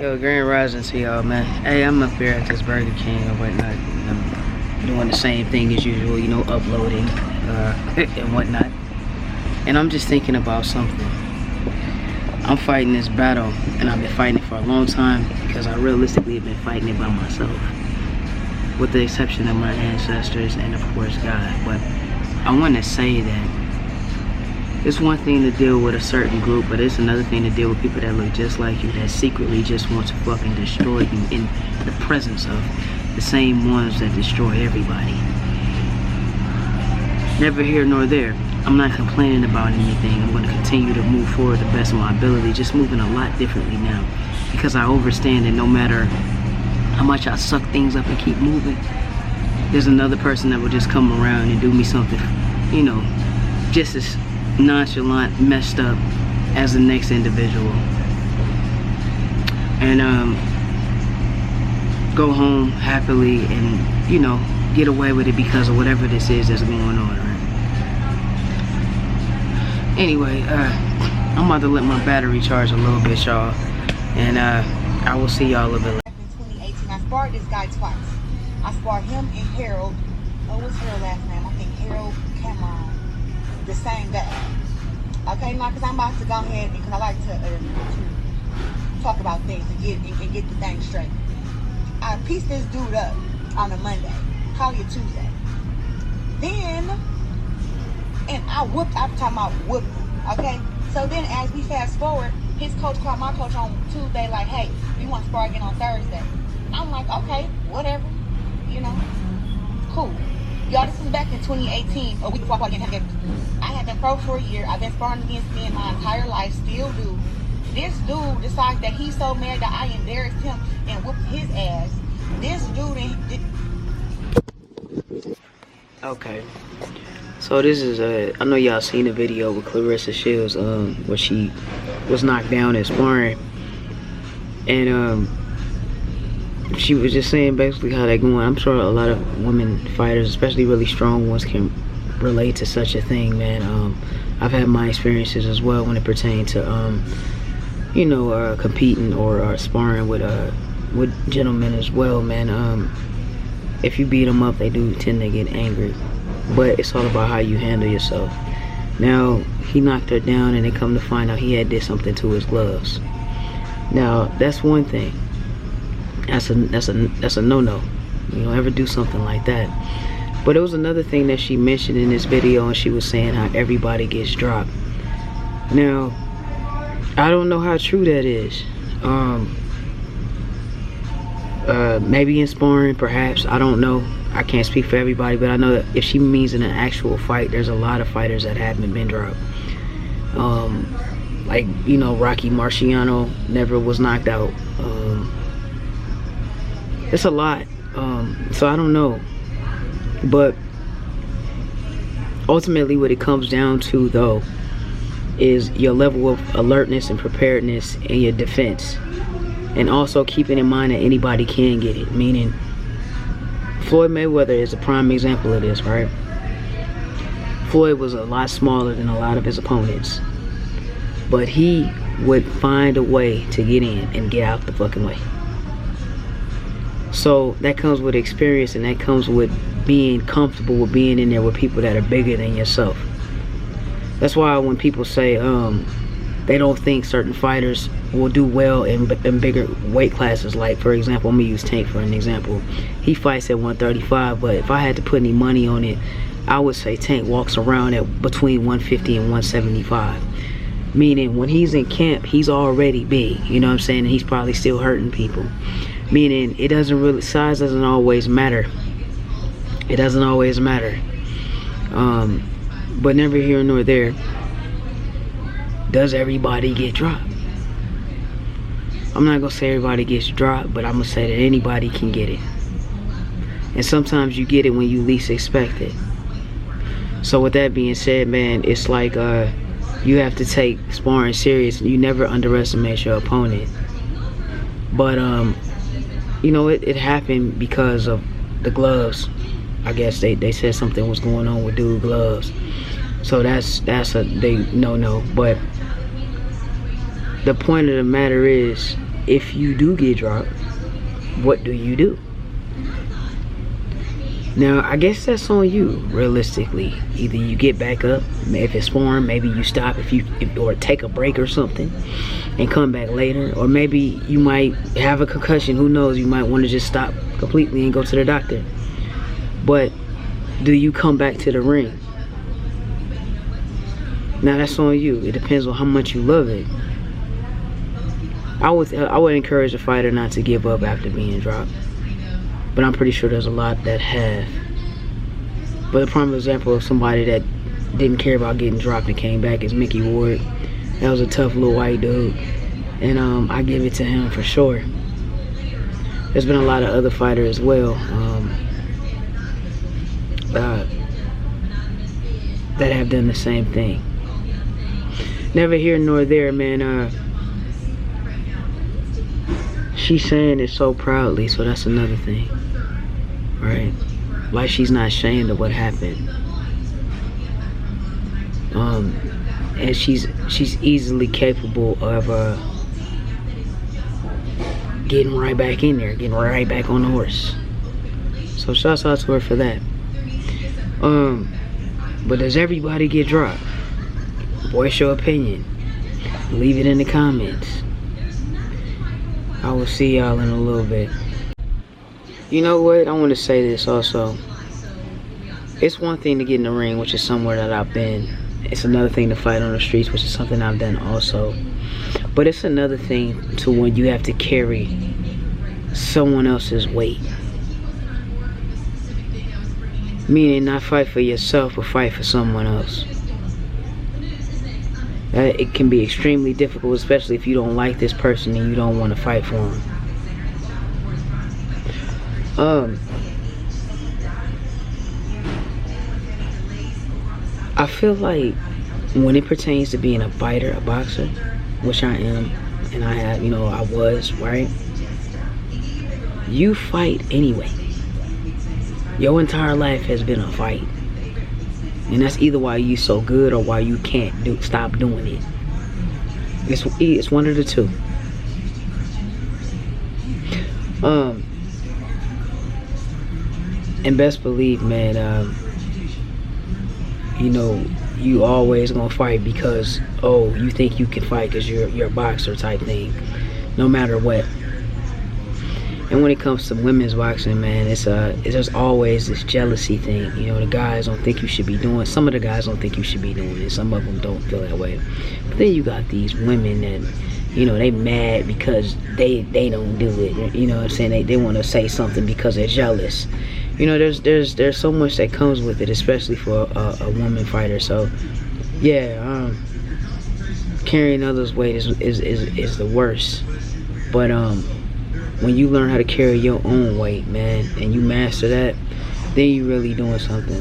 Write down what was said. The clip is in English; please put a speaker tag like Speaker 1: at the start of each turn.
Speaker 1: Yo, Grand Rising to y'all, man. Hey, I'm up here at this Burger King or whatnot. I'm doing the same thing as usual, you know, uploading and whatnot. And I'm just thinking about something. I'm fighting this battle, and I've been fighting it for a long time because I realistically have been fighting it by myself, with the exception of my ancestors and, of course, God. But I want to say that it's one thing to deal with a certain group, but it's another thing to deal with people that look just like you, that secretly just want to fucking destroy you in the presence of the same ones that destroy everybody. Never here nor there. I'm not complaining about anything. I'm going to continue to move forward the best of my ability, just moving a lot differently now, because I understand that no matter how much I suck things up and keep moving, there's another person that will just come around and do me something, you know, just as nonchalant, messed up as the next individual, and go home happily and, you know, get away with it because of whatever this is that's going on, right? Anyway, I'm about to let my battery charge a little bit, y'all, and I will see y'all a little bit later.
Speaker 2: In 2018, I sparred this guy twice. I sparred him and Harold. Oh, what's Harold's last name? I think Harold Cameron. The same day. Okay, now because I'm about to go ahead because I like to talk about things and get the thing straight. I pieced this dude up on a Monday, probably a Tuesday. Then, and I whooped. I'm talking about whooping. Okay, so then as we fast forward, his coach called my coach on Tuesday like, "Hey, we want to spar again on Thursday." I'm like, "Okay, whatever, you know, cool." Y'all, this was back in 2018, a week before I had been pro for a year. I've been sparring against men my entire life, still do. This dude decides that he's so mad that I embarrassed him and whooped his ass. This dude
Speaker 1: Okay, so this is I know y'all seen the video with Clarissa Shields, where she was knocked down in sparring, and she was just saying basically how they're going. I'm sure a lot of women fighters, especially really strong ones, can relate to such a thing, man. I've had my experiences as well when it pertains to, you know, competing or sparring with gentlemen as well, man. If you beat them up, they do tend to get angry, but it's all about how you handle yourself. Now, he knocked her down, and they come to find out he had did something to his gloves. Now, that's one thing. That's a no-no. You don't ever do something like that. But it was another thing that she mentioned in this video, and she was saying how everybody gets dropped. Now, I don't know how true that is. Maybe in sparring, perhaps. I don't know. I can't speak for everybody, but I know that if she means in an actual fight, there's a lot of fighters that haven't been dropped. Like, you know, Rocky Marciano never was knocked out. It's a lot, so I don't know, but ultimately what it comes down to, though, is your level of alertness and preparedness and your defense, and also keeping in mind that anybody can get it. Meaning, Floyd Mayweather is a prime example of this, right? Floyd was a lot smaller than a lot of his opponents, but he would find a way to get in and get out the fucking way. So that comes with experience, and that comes with being comfortable with being in there with people that are bigger than yourself. That's why when people say they don't think certain fighters will do well in bigger weight classes, like, for example, I'm gonna use Tank for an example. He fights at 135, but if I had to put any money on it, I would say Tank walks around at between 150 and 175. Meaning when he's in camp, he's already big, you know what I'm saying? And he's probably still hurting people. Meaning it doesn't really, size doesn't always matter. It doesn't always matter. But never here nor there. Does everybody get dropped? I'm not gonna say everybody gets dropped, but I'm gonna say that anybody can get it. And sometimes you get it when you least expect it. So with that being said, man, it's like you have to take sparring serious. You never underestimate your opponent. But you know, it happened because of the gloves. I guess they said something was going on with dude gloves. So that's a no. But the point of the matter is, if you do get dropped, what do you do? Now, I guess that's on you, realistically. Either you get back up, if it's sparring, maybe you stop or take a break or something and come back later. Or maybe you might have a concussion, who knows, you might want to just stop completely and go to the doctor. But do you come back to the ring? Now, that's on you. It depends on how much you love it. I would encourage a fighter not to give up after being dropped. But I'm pretty sure there's a lot that have. But a prime example of somebody that didn't care about getting dropped and came back is Mickey Ward. That was a tough little white dude. And I give it to him for sure. There's been a lot of other fighters as well that have done the same thing. Never here nor there, man. She's saying it so proudly, so that's another thing, right? Like she's not ashamed of what happened. And she's easily capable of getting right back in there, getting right back on the horse. So shouts out to her for that. But does everybody get dropped? Voice your opinion. Leave it in the comments. I will see y'all in a little bit. You know what? I want to say this also. It's one thing to get in the ring, which is somewhere that I've been. It's another thing to fight on the streets, which is something I've done also. But it's another thing to when you have to carry someone else's weight. Meaning not fight for yourself, but fight for someone else. It can be extremely difficult, especially if you don't like this person and you don't want to fight for him. I feel like when it pertains to being a fighter, a boxer, which I am, and I have, I was, right? You fight anyway. Your entire life has been a fight. And that's either why you're so good or why you can't stop doing it. It's one of the two. And best believe, man, you always gonna fight because, you think you can fight because you're a boxer type thing, no matter what. And when it comes to women's boxing, man, it's just always this jealousy thing. The guys don't think you should be doing. Some of the guys don't think you should be doing it. Some of them don't feel that way. But then you got these women that, they mad because they don't do it. You know what I'm saying? They want to say something because they're jealous. There's so much that comes with it, especially for a woman fighter. So, yeah, carrying others' weight is the worst. But when you learn how to carry your own weight, man, and you master that, then you're really doing something.